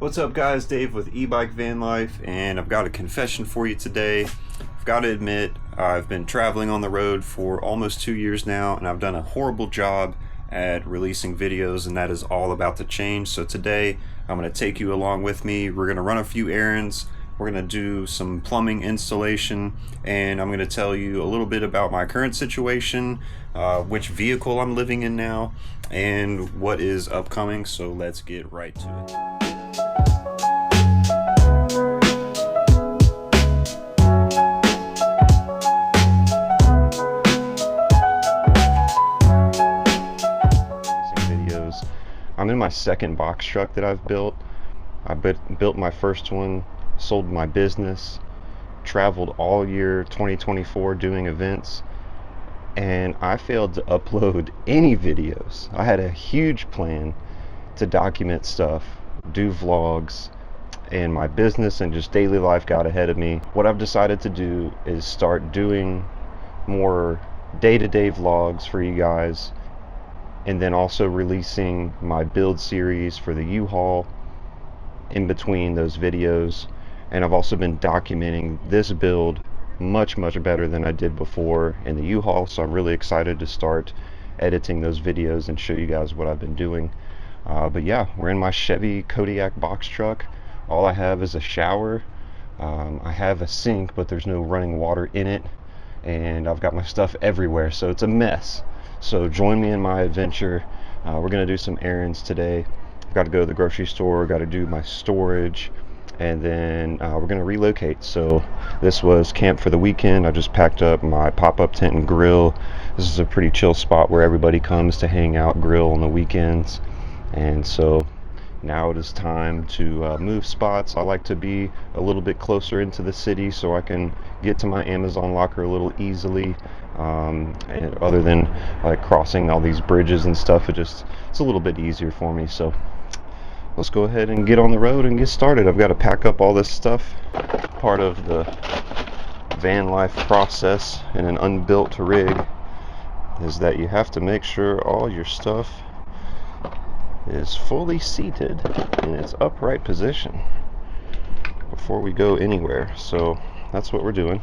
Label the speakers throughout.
Speaker 1: What's up guys, Dave with e-bike van life, and I've got a confession for you today. I've got to admit, I've been traveling on the road for almost 2 years now, and I've done a horrible job at releasing videos, and that is all about to change. So today I'm going to take you along with me. We're going to run a few errands, we're going to do some plumbing installation, and I'm going to tell you a little bit about my current situation, which vehicle I'm living in now, and what is upcoming. So let's get right to it. I'm in my second box truck that I've built. I built my first one, sold my business, traveled all year 2024 doing events, and I failed to upload any videos. I had a huge plan to document stuff, do vlogs, and my business and just daily life got ahead of me. What I've decided to do is start doing more day-to-day vlogs for you guys, and then also releasing my build series for the U-Haul in between those videos. And I've also been documenting this build much better than I did before in the U-Haul, so I'm really excited to start editing those videos and show you guys what I've been doing. But yeah, we're in my Chevy Kodiak box truck. All I have is a shower. I have a sink, but there's no running water in it, and I've got my stuff everywhere, so it's a mess. So join me in my adventure. We're gonna do some errands today. I've got to go to the grocery store, got to do my storage, and then we're gonna relocate. So this was camp for the weekend. I just packed up my pop-up tent and grill. This is a pretty chill spot where everybody comes to hang out, grill on the weekends. And so now it is time to move spots. I like to be a little bit closer into the city so I can get to my Amazon locker a little easily. And other than like crossing all these bridges and stuff, it's a little bit easier for me. So let's go ahead and get on the road and get started. I've got to pack up all this stuff. Part of the van life process in an unbuilt rig is that you have to make sure all your stuff is fully seated in its upright position before we go anywhere. So that's what we're doing.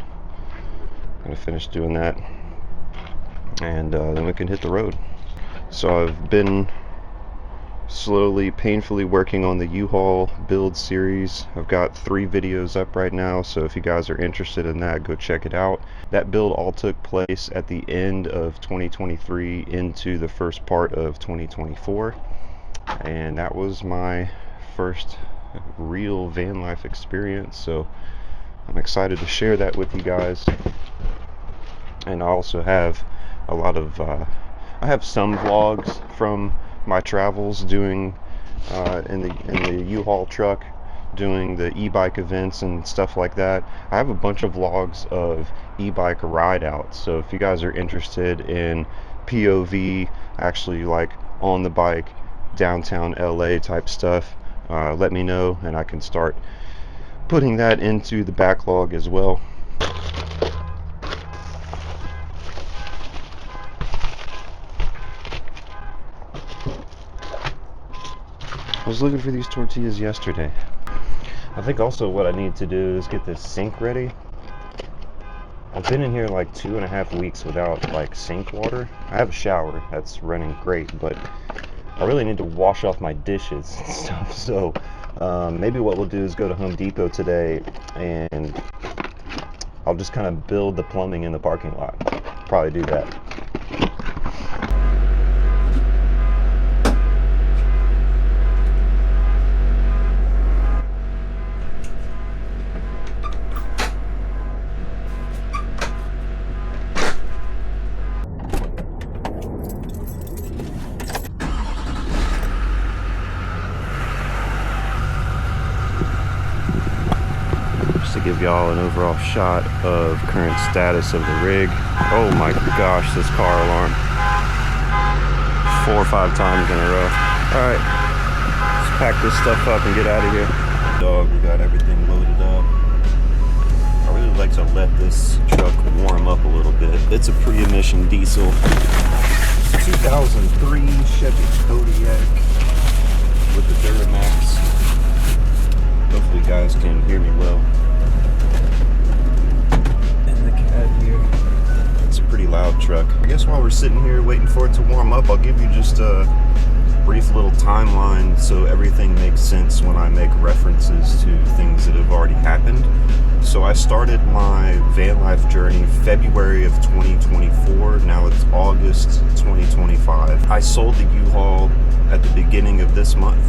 Speaker 1: I'm gonna finish doing that, and then we can hit the road. So I've been slowly, painfully working on the U-Haul build series. I've got 3 videos up right now, so if you guys are interested in that, go check it out. That build all took place at the end of 2023 into the first part of 2024, and that was my first real van life experience, so I'm excited to share that with you guys. And I also have a lot of I have some vlogs from my travels doing in the U-Haul truck, doing the e-bike events and stuff like that. I have a bunch of vlogs of e-bike ride outs, so if you guys are interested in POV, actually like on the bike downtown LA type stuff, let me know and I can start putting that into the backlog as well. I was looking for these tortillas yesterday. I think also what I need to do is get this sink ready. I've been in here like 2.5 weeks without like sink water. I have a shower that's running great, but I really need to wash off my dishes and stuff. So maybe what we'll do is go to Home Depot today and I'll just kind of build the plumbing in the parking lot. Probably do that. To give y'all an overall shot of current status of the rig. Oh my gosh, this car alarm. 4 or 5 times in a row. Alright, let's pack this stuff up and get out of here. Dog, we got everything loaded up. I really like to let this truck warm up a little bit. It's a pre-emission diesel 2003 Chevy Kodiak with the Duramax guys can hear me well. And the cab here. It's a pretty loud truck. I guess while we're sitting here waiting for it to warm up, I'll give you just a brief little timeline so everything makes sense when I make references to things that have already happened. So I started my van life journey February of 2024. Now it's August 2025. I sold the U-Haul at the beginning of this month.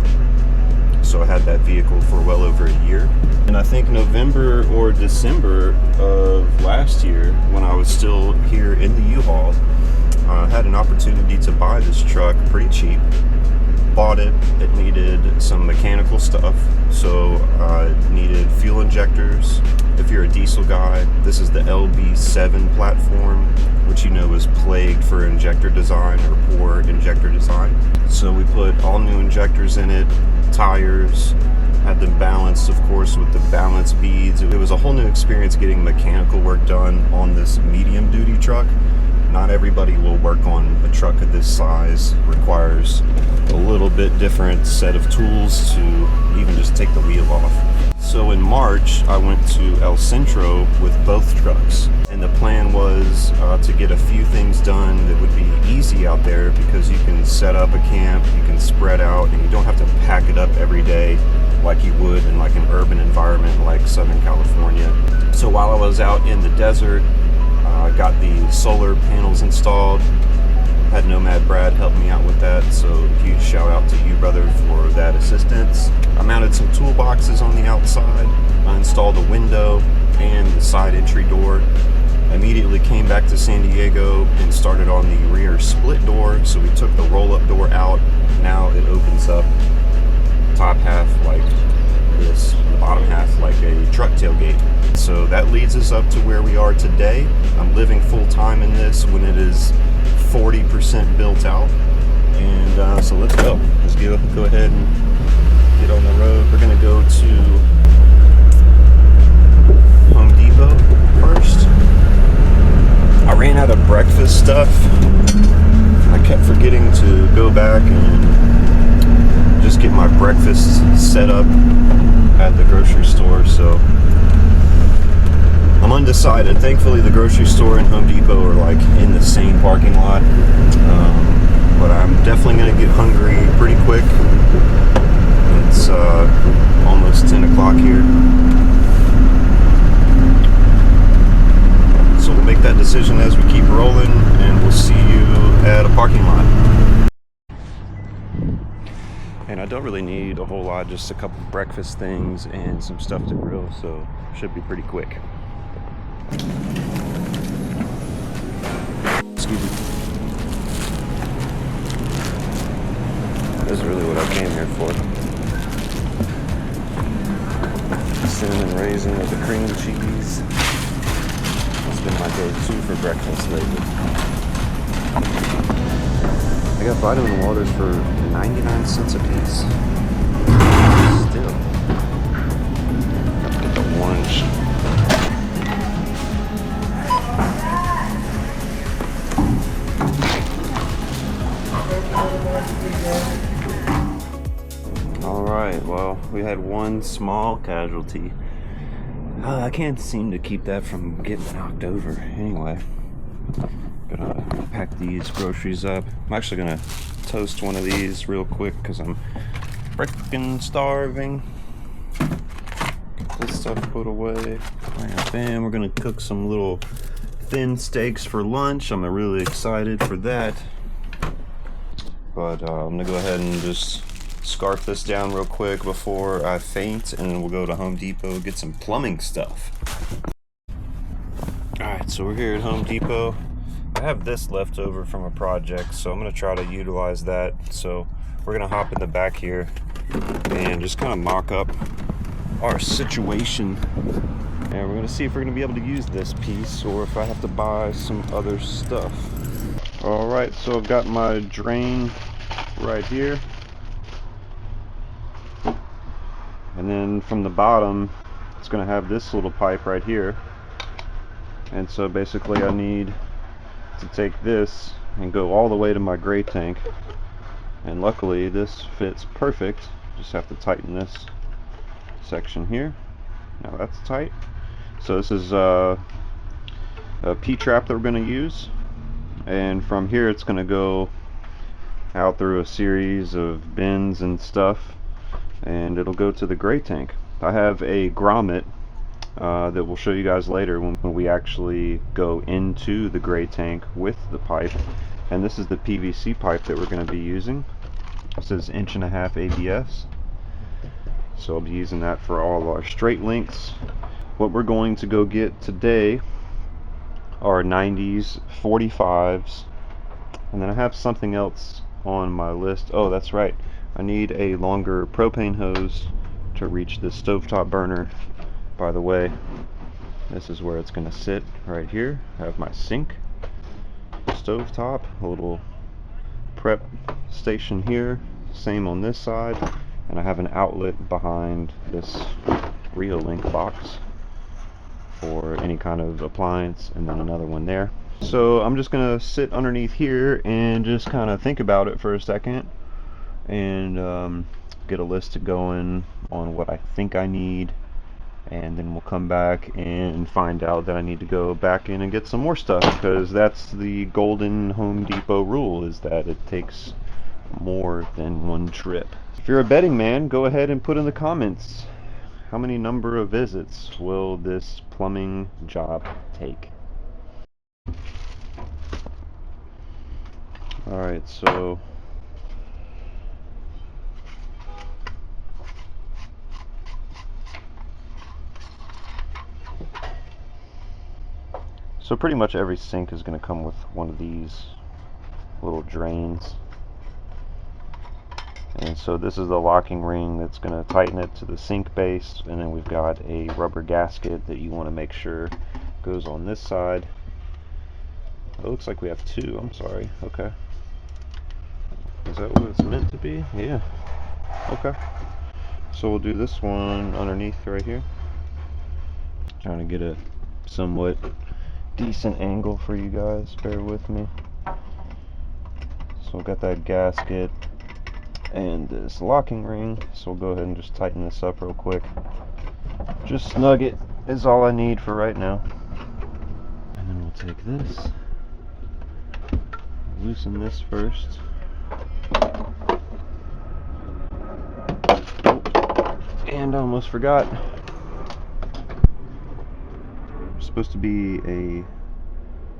Speaker 1: So I had that vehicle for well over a year. And I think November or December of last year, when I was still here in the U-Haul, I had an opportunity to buy this truck pretty cheap. Bought it. It needed some mechanical stuff, so it needed fuel injectors. If you're a diesel guy, this is the LB7 platform, which you know is plagued for injector design or poor injector design. So we put all new injectors in it, tires, had them balanced, of course, with the balance beads. It was a whole new experience getting mechanical work done on this medium duty truck. Not everybody will work on a truck of this size. Requires a little bit different set of tools to even just take the wheel off. So in March, I went to El Centro with both trucks. And the plan was to get a few things done that would be easy out there, because you can set up a camp, you can spread out, and you don't have to pack it up every day like you would in like an urban environment like Southern California. So while I was out in the desert, I got the solar panels installed. Had Nomad Brad help me out with that, so huge shout out to you, brother, for that assistance. I mounted some toolboxes on the outside. I installed a window and the side entry door. Immediately came back to San Diego and started on the rear split door. So we took the roll-up door out. Now it opens up, top half like this, the bottom half like a truck tailgate. So that leads us up to where we are today. I'm living full-time in this when it is 40% built out. And so let's go. Let's go ahead and get on the road. We're gonna go to Home Depot first. I ran out of breakfast stuff. I kept forgetting to go back and just get my breakfast set up at the grocery store, so I'm undecided. Thankfully the grocery store and Home Depot are like in the same parking lot, but I'm definitely going to get hungry pretty quick. It's almost 10 o'clock here, so we'll make that decision as we keep rolling, and we'll see you at a parking lot. And I don't really need a whole lot, just a couple breakfast things and some stuff to grill, so should be pretty quick. Excuse me. This is really what I came here for. Cinnamon raisin with the cream cheese. That's been my go-to for breakfast lately. I got vitamin waters for 99 cents a piece. Still. Have to get the orange. Alright, well, we had one small casualty. I can't seem to keep that from getting knocked over. Anyway, gonna pack these groceries up. I'm actually gonna toast one of these real quick because I'm freaking starving. Get this stuff put away. And bam, we're gonna cook some little thin steaks for lunch. I'm really excited for that. But I'm gonna go ahead and just scarf this down real quick before I faint, and then we'll go to Home Depot, get some plumbing stuff. Alright, so we're here at Home Depot. I have this left over from a project, so I'm gonna try to utilize that. So we're gonna hop in the back here and just kind of mock up our situation. And we're gonna see if we're gonna be able to use this piece or if I have to buy some other stuff. Alright, so I've got my drain right here. And then from the bottom, it's going to have this little pipe right here. And so basically I need to take this and go all the way to my gray tank. And luckily this fits perfect. Just have to tighten this section here. Now that's tight. So this is a P-trap that we're going to use, and from here it's going to go out through a series of bins and stuff, and it'll go to the gray tank. I have a grommet that we'll show you guys later when we actually go into the gray tank with the pipe, and this is the PVC pipe that we're going to be using. It says 1.5 inch ABS, so I'll be using that for all of our straight links. What we're going to go get today are 90s, 45s, and then I have something else on my list. Oh, that's right, I need a longer propane hose to reach this stovetop burner. By the way, this is where it's going to sit right here. I have my sink, stovetop, a little prep station here, same on this side, and I have an outlet behind this Reolink box for any kind of appliance, and then another one there. So I'm just gonna sit underneath here and just kind of think about it for a second, and get a list going on what I think I need, and then we'll come back and find out that I need to go back in and get some more stuff, because that's the golden Home Depot rule, is that it takes more than one trip. If you're a betting man, go ahead and put in the comments, how many number of visits will this plumbing job take? Alright, so pretty much every sink is going to come with one of these little drains. And so this is the locking ring that's going to tighten it to the sink base, and then we've got a rubber gasket that you want to make sure goes on this side. It looks like we have two, I'm sorry. Okay. Is that what it's meant to be? Yeah. Okay. So we'll do this one underneath right here. Trying to get a somewhat decent angle for you guys, bear with me. So we've got that gasket and this locking ring, so we'll go ahead and just tighten this up real quick. Just snug it is all I need for right now. And then we'll take this, loosen this first. And I almost forgot. There's supposed to be a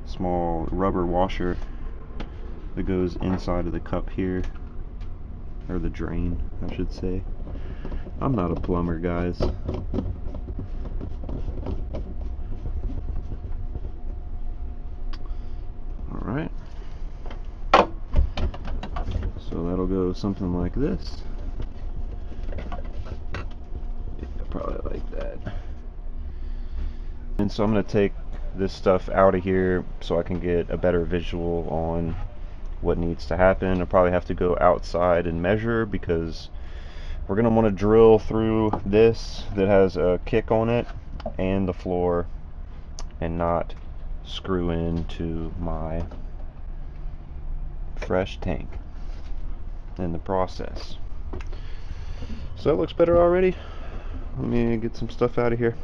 Speaker 1: small rubber washer that goes inside of the cup here, or the drain, I should say. I'm not a plumber, guys. Alright. So that'll go something like this. Yeah, probably like that. And so I'm going to take this stuff out of here so I can get a better visual on what needs to happen. I'll probably have to go outside and measure, because we're going to want to drill through this that has a kick on it and the floor, and not screw into my fresh tank in the process. So that looks better already. Let me get some stuff out of here.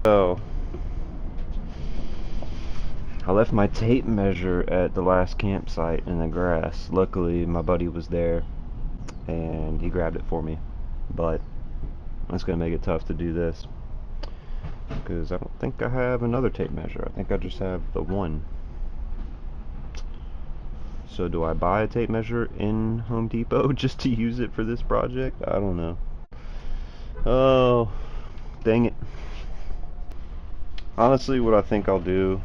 Speaker 1: So I left my tape measure at the last campsite in the grass. Luckily my buddy was there and he grabbed it for me, but that's gonna make it tough to do this because I don't think I have another tape measure. I think I just have the one. So do I buy a tape measure in Home Depot just to use it for this project? I don't know. Oh, dang it. Honestly, what I think I'll do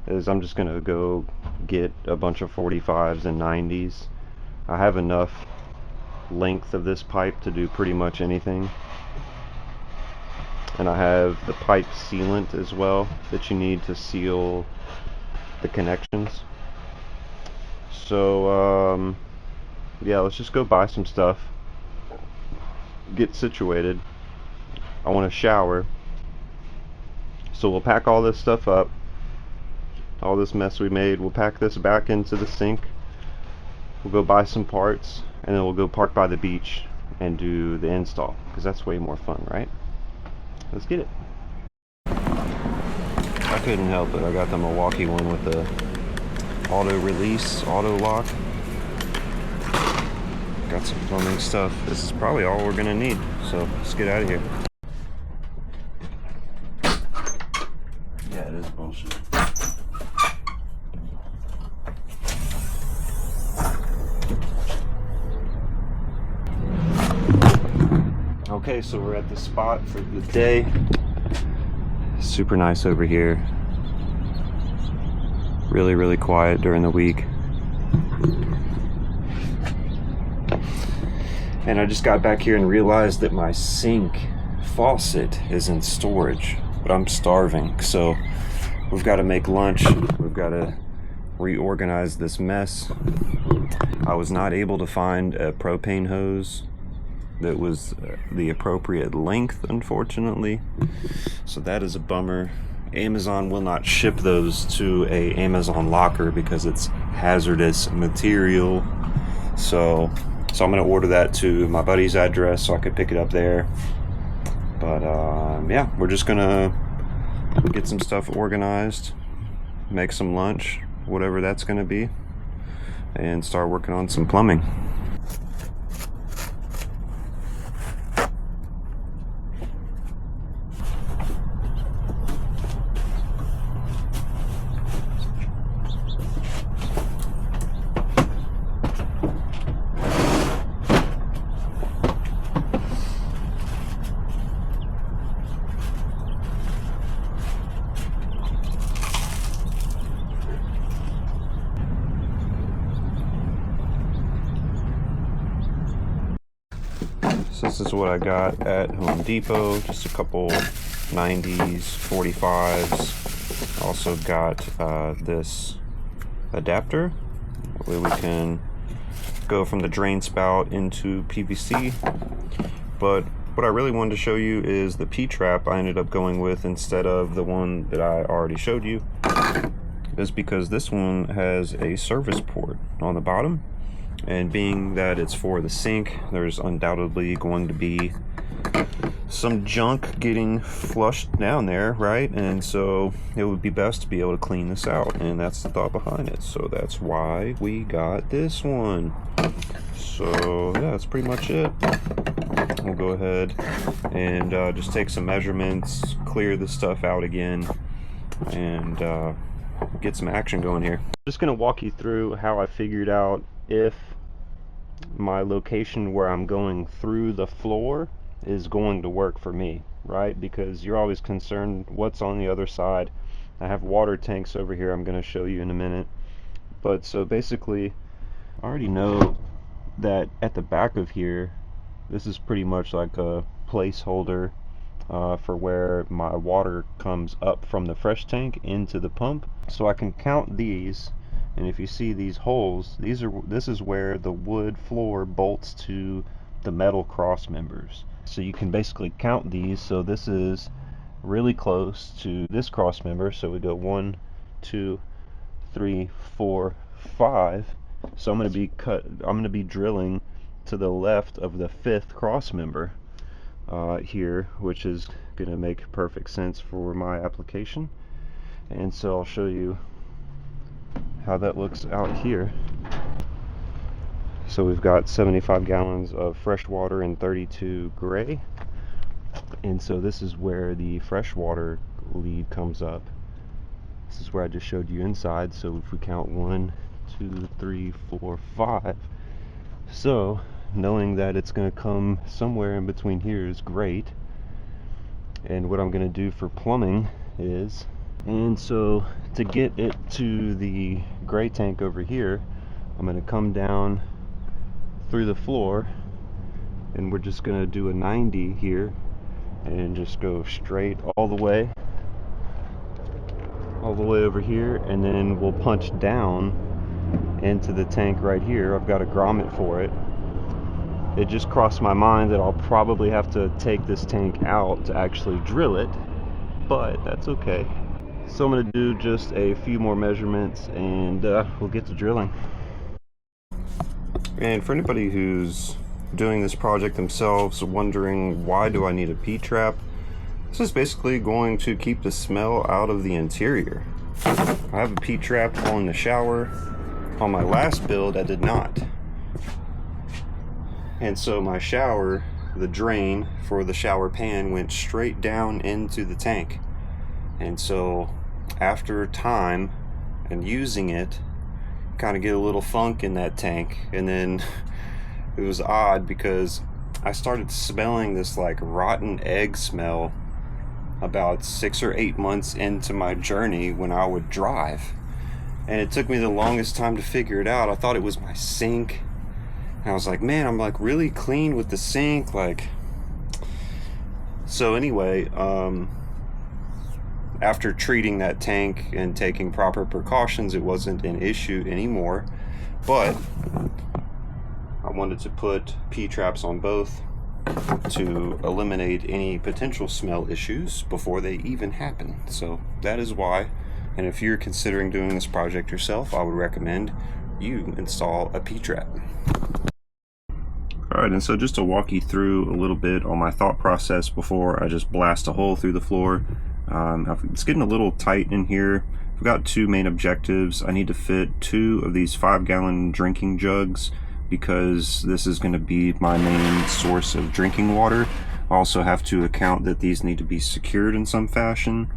Speaker 1: is I'm just gonna go get a bunch of 45s and 90s. I have enough length of this pipe to do pretty much anything, and I have the pipe sealant as well that you need to seal the connections. So yeah, let's just go buy some stuff, get situated. I want to shower, so we'll pack all this stuff up, all this mess we made. We'll pack this back into the sink. We'll go buy some parts, and then we'll go park by the beach and do the install, because that's way more fun, right? Let's get it. I couldn't help it. I got the Milwaukee one with the auto release, auto lock. Got some plumbing stuff. This is probably all we're gonna need, so let's get out of here. Yeah, it is bullshit. Okay, so we're at the spot for the day. Super nice over here. Really, really quiet during the week. And I just got back here and realized that my sink faucet is in storage, but I'm starving. So we've got to make lunch. We've got to reorganize this mess. I was not able to find a propane hose that was the appropriate length, unfortunately. So that is a bummer. Amazon will not ship those to a Amazon locker because it's hazardous material. So I'm gonna order that to my buddy's address so I could pick it up there. But yeah, we're just gonna get some stuff organized, make some lunch, whatever that's gonna be, and start working on some plumbing. So this is what I got at Home Depot, just a couple 90s, 45s. Also got this adapter, where we can go from the drain spout into PVC. But what I really wanted to show you is the P-trap I ended up going with instead of the one that I already showed you, is because this one has a service port on the bottom. And being that it's for the sink, there's undoubtedly going to be some junk getting flushed down there, right? And so it would be best to be able to clean this out, and that's the thought behind it. So that's why we got this one. So yeah, that's pretty much it. We'll go ahead and just take some measurements, clear this stuff out again, and get some action going here. I'm just gonna walk you through how I figured out if my location where I'm going through the floor is going to work for me, right? Because you're always concerned what's on the other side. I have water tanks over here I'm going to show you in a minute. But so basically, I already know that at the back of here, this is pretty much like a placeholder for where my water comes up from the fresh tank into the pump. So I can count these. And if you see these holes, this is where the wood floor bolts to the metal cross members. So you can basically count these. So this is really close to this cross member. So we go 1, 2, 3, 4, 5. So I'm going to be drilling to the left of the 5th cross member here, which is going to make perfect sense for my application. And so I'll show you how that looks out here. So we've got 75 gallons of fresh water and 32 gray, and so this is where the freshwater lead comes up. This is where I just showed you inside. So if we count 1, 2, 3, 4, 5, so knowing that it's going to come somewhere in between here is great. And what I'm going to do for plumbing is, and so to get it to the gray tank over here, I'm going to come down through the floor, and we're just going to do a 90 here and just go straight all the way all the way over here, and then we'll punch down into the tank right here. I've got a grommet for it. It just crossed my mind that I'll probably have to take this tank out to actually drill it, but that's okay. So I'm going to do just a few more measurements and we'll get to drilling. And for anybody who's doing this project themselves, wondering why do I need a P-trap, this is basically going to keep the smell out of the interior. I have a P-trap on the shower. On my last build, I did not. And so my shower, the drain for the shower pan went straight down into the tank. And so after time and using it, kind of get a little funk in that tank. And then it was odd because I started smelling this like rotten egg smell about 6 or 8 months into my journey when I would drive. And it took me the longest time to figure it out. I thought it was my sink. And I was like, man, I'm like really clean with the sink. Like, so anyway, after treating that tank and taking proper precautions, it wasn't an issue anymore. But I wanted to put P-traps on both to eliminate any potential smell issues before they even happen. So that is why. And if you're considering doing this project yourself, I would recommend you install a P-trap. Alright, and so just to walk you through a little bit on my thought process before I just blast a hole through the floor. It's getting a little tight in here. I've got two main objectives. I need to fit 2 of these 5-gallon drinking jugs because this is going to be my main source of drinking water. I also have to account that these need to be secured in some fashion.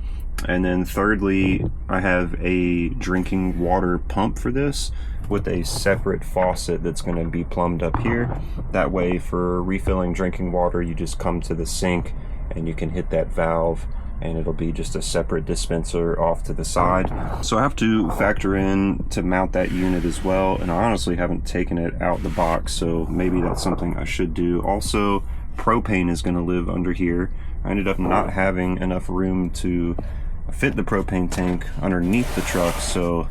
Speaker 1: And then thirdly, I have a drinking water pump for this with a separate faucet that's going to be plumbed up here. That way for refilling drinking water, you just come to the sink and you can hit that valve and it'll be just a separate dispenser off to the side. So I have to factor in to mount that unit as well, and I honestly haven't taken it out the box, so maybe that's something I should do. Also, propane is going to live under here. I ended up not having enough room to fit the propane tank underneath the truck, so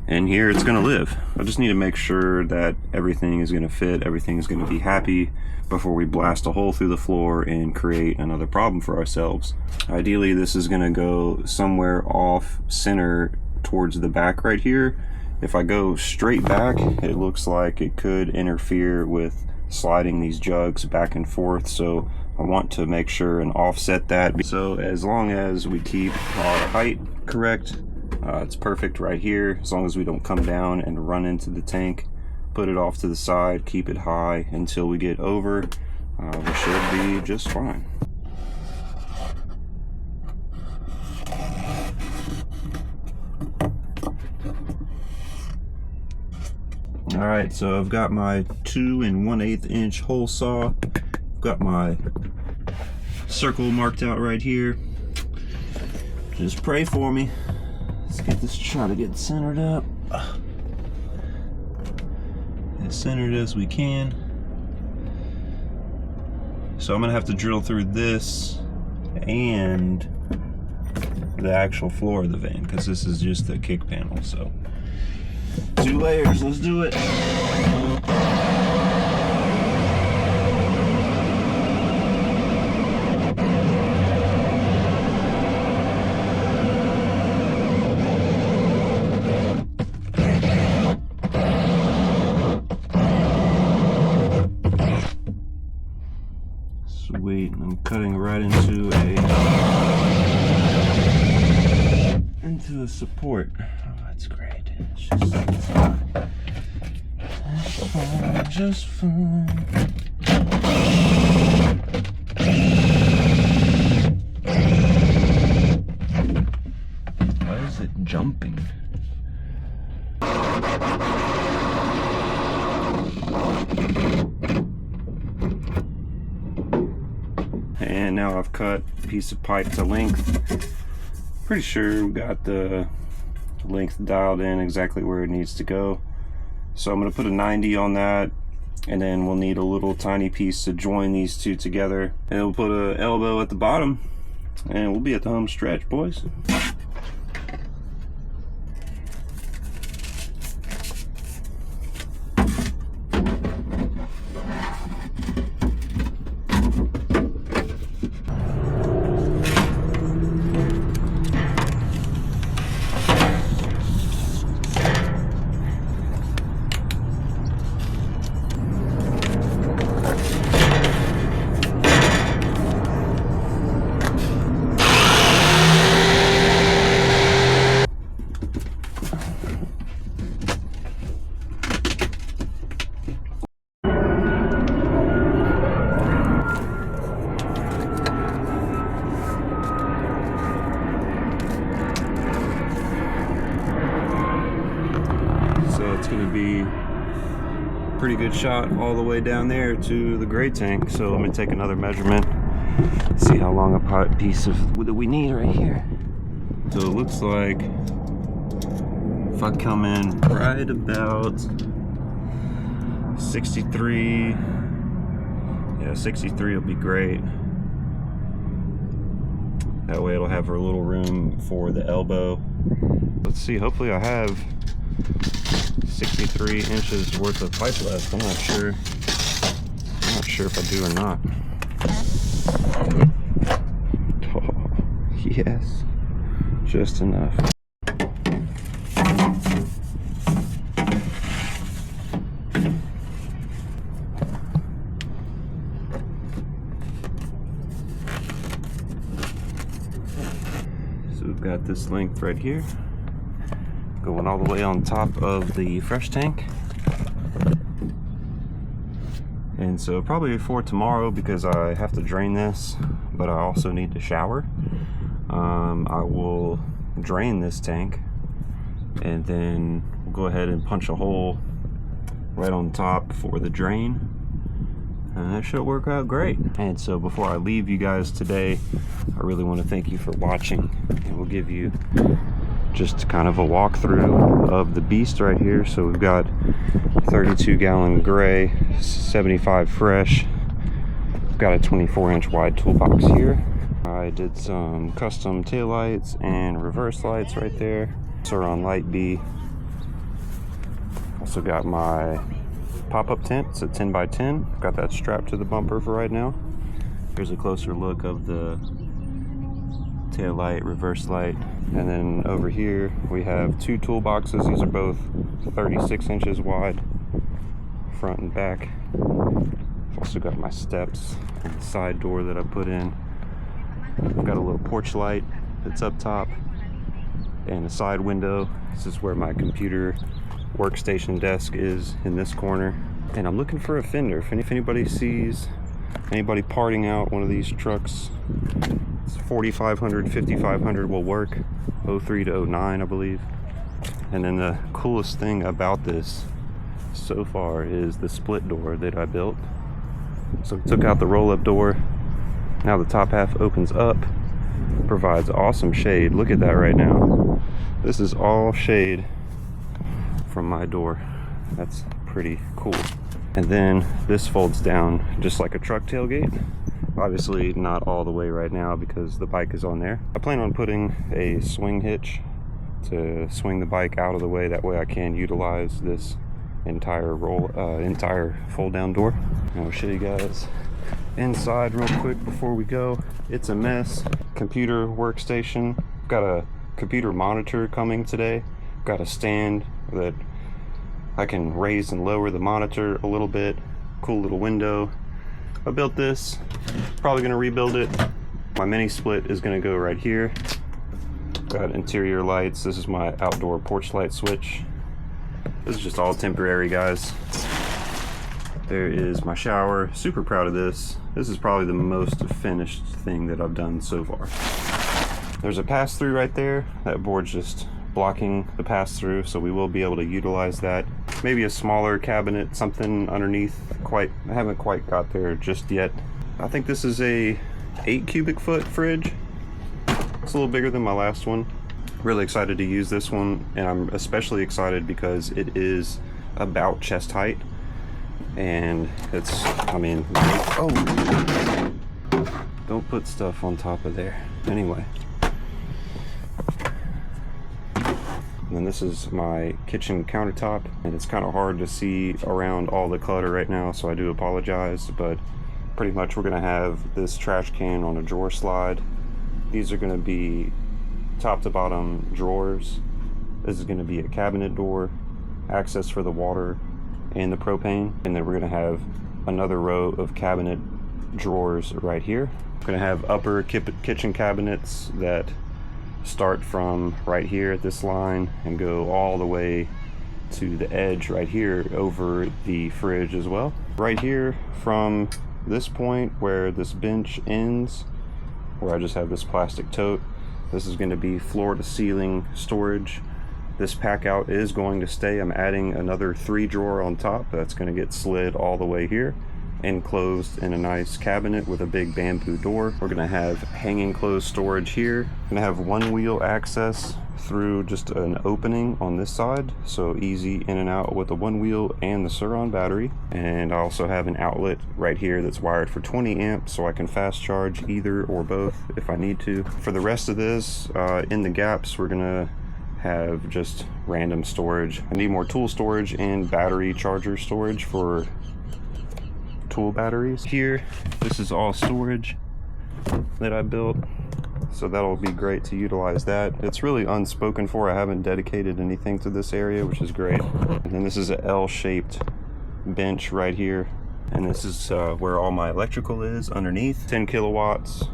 Speaker 1: in here it's going to live. I just need to make sure that everything is going to fit, everything is going to be happy before we blast a hole through the floor and create another problem for ourselves. Ideally, this is going to go somewhere off center towards the back right here. If I go straight back, it looks like it could interfere with sliding these jugs back and forth, so I want to make sure and offset that. So as long as we keep our height correct, it's perfect right here. As long as we don't come down and run into the tank, put it off to the side, keep it high until we get over, we should be just fine. Alright, so I've got my 2 1/8 inch hole saw. I've got my circle marked out right here. Just pray for me. Let's get this, try to get centered up. As centered as we can. So I'm gonna have to drill through this and the actual floor of the van because this is just the kick panel. So 2 layers, let's do it. Sweet, I'm cutting right into a support. Oh, that's great. It's just fine. Why is it jumping? And now I've cut a piece of pipe to length. Pretty sure we got the length dialed in exactly where it needs to go. So I'm going to put a 90 on that, and then we'll need a little tiny piece to join these two together, and we'll put an elbow at the bottom, and we'll be at the home stretch, boys. it's going to be a pretty good shot all the way down there to the gray tank. So let me take another measurement, see how long a piece of wood that we need right here. So it looks like if I come in right about 63, yeah, 63 will be great. That way it'll have a little room for the elbow. Let's see, hopefully I have 63 inches worth of pipe left. I'm not sure if I do or not. Oh, yes, just enough. So we've got this length right here, going all the way on top of the fresh tank. And so probably for tomorrow, because I have to drain this, but I also need to shower, I will drain this tank and then we'll go ahead and punch a hole right on top for the drain. And that should work out great. And so before I leave you guys today, I really want to thank you for watching, and we'll give you just kind of a walkthrough of the beast right here. So we've got 32 gallon gray, 75 fresh. We've got a 24-inch wide toolbox here. I did some custom taillights and reverse lights right there. So we're on light B. Also got my pop-up tent. It's a 10 by 10. Got that strapped to the bumper for right now. Here's a closer look of the tail light, reverse light. And then over here we have two toolboxes. These are both 36 inches wide, front and back. I've also got my steps and the side door that I put in. I've got a little porch light that's up top and a side window. This is where my computer workstation desk is, in this corner. And I'm looking for a fender. If anybody sees anybody parting out one of these trucks, it's 4500, 5500 will work. 03 to 09, I believe. And then the coolest thing about this so far is the split door that I built. So I took out the roll-up door. Now the top half opens up, provides awesome shade. Look at that right now. This is all shade from my door. That's pretty cool. And then this folds down just like a truck tailgate. Obviously not all the way right now because the bike is on there. I plan on putting a swing hitch to swing the bike out of the way. That way I can utilize this entire fold down door. And I'll show you guys inside real quick before we go. It's a mess. Computer workstation. Got a computer monitor coming today. Got a stand that I can raise and lower the monitor a little bit. Cool little window. I built this, probably gonna rebuild it. My mini split is gonna go right here. Got interior lights. This is my outdoor porch light switch. This is just all temporary, guys. There is my shower. Super proud of this. This is probably the most finished thing that I've done so far. There's a pass-through right there. That board's just blocking the pass-through, so we will be able to utilize that. Maybe a smaller cabinet, something underneath. I haven't quite got there just yet. I think this is a 8 cubic foot fridge. It's a little bigger than my last one. Really excited to use this one, and I'm especially excited because it is about chest height. And it's, I mean, oh, don't put stuff on top of there. Anyway. And then this is my kitchen countertop, and it's kind of hard to see around all the clutter right now, so I do apologize, but pretty much we're going to have this trash can on a drawer slide. These are going to be top to bottom drawers. This is going to be a cabinet door, access for the water and the propane, and then we're going to have another row of cabinet drawers right here. We're going to have upper kitchen cabinets that start from right here at this line and go all the way to the edge right here over the fridge as well. Right here from this point where this bench ends, where I just have this plastic tote, this is going to be floor to ceiling storage. This pack out is going to stay. I'm adding another 3 drawer on top. That's going to get slid all the way here, enclosed in a nice cabinet with a big bamboo door. We're going to have hanging clothes storage here. I'm going to have one wheel access through just an opening on this side, so easy in and out with the one wheel and the Sur-On battery. And I also have an outlet right here that's wired for 20 amps, so I can fast charge either or both if I need to. For the rest of this, in the gaps, we're gonna have just random storage. I need more tool storage and battery charger storage for tool batteries. Here, this is all storage that I built, so that'll be great to utilize that. It's really unspoken for. I haven't dedicated anything to this area, which is great. And then this is an L-shaped bench right here, and this is where all my electrical is underneath. 10 kilowatts,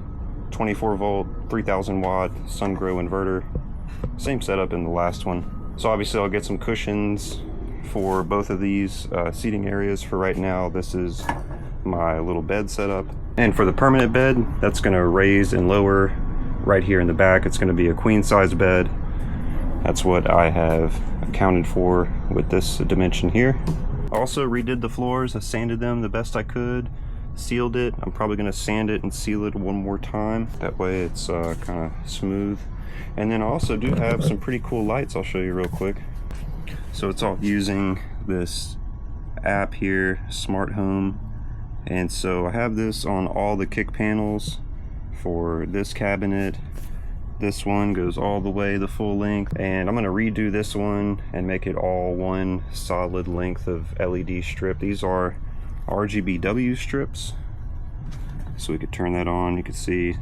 Speaker 1: 24 volt, 3000 watt SunGrow inverter. Same setup in the last one. So obviously I'll get some cushions for both of these seating areas. For right now, this is my little bed setup. And for the permanent bed, that's gonna raise and lower right here in the back. It's gonna be a queen size bed. That's what I have accounted for with this dimension here. Also redid the floors. I sanded them the best I could, sealed it. I'm probably gonna sand it and seal it one more time. That way it's kind of smooth. And then I also do have some pretty cool lights I'll show you real quick. So it's all using this app here, Smart Home. And so I have this on all the kick panels for this cabinet. This one goes all the way the full length, and I'm going to redo this one and make it all one solid length of LED strip. These are RGBW strips, so we could turn that on. You can see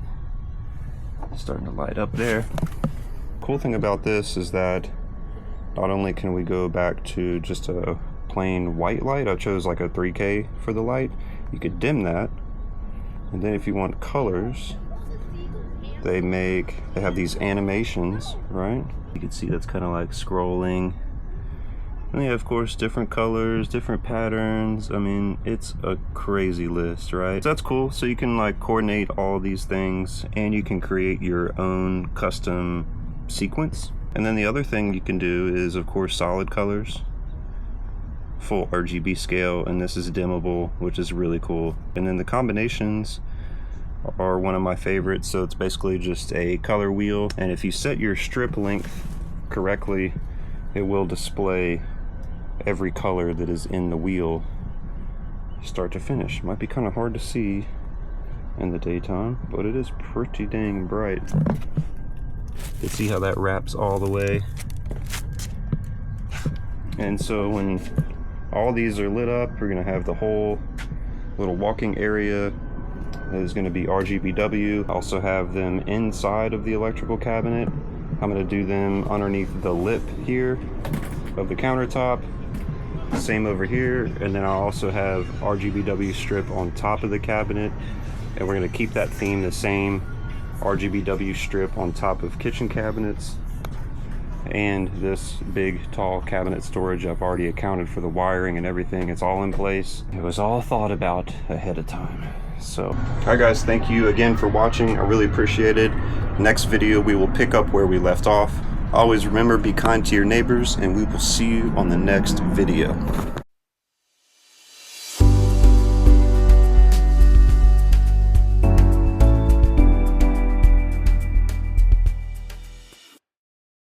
Speaker 1: it's starting to light up there. Cool thing about this is that not only can we go back to just a plain white light, I chose like a 3K for the light. You could dim that, and then if you want colors, they have these animations, right? You can see that's kind of like scrolling, and they have, of course, different colors, different patterns. I mean, it's a crazy list, right? So that's cool. So you can like coordinate all these things, and you can create your own custom sequence. And then the other thing you can do is, of course, solid colors, full RGB scale, and this is dimmable, which is really cool. And then the combinations are one of my favorites. So it's basically just a color wheel, and if you set your strip length correctly, it will display every color that is in the wheel start to finish. Might be kind of hard to see in the daytime, but it is pretty dang bright. You see how that wraps all the way. And so when all these are lit up, we're gonna have the whole little walking area is going to be RGBW. I also have them inside of the electrical cabinet. I'm going to do them underneath the lip here of the countertop. Same over here. And then I also have RGBW strip on top of the cabinet. And we're going to keep that theme the same. RGBW strip on top of kitchen cabinets. And this big tall cabinet storage, I've already accounted for the wiring and everything. It's all in place. It was all thought about ahead of time. So, alright guys, thank you again for watching. I really appreciate it. Next video we will pick up where we left off. Always remember, be kind to your neighbors, and we will see you on the next video.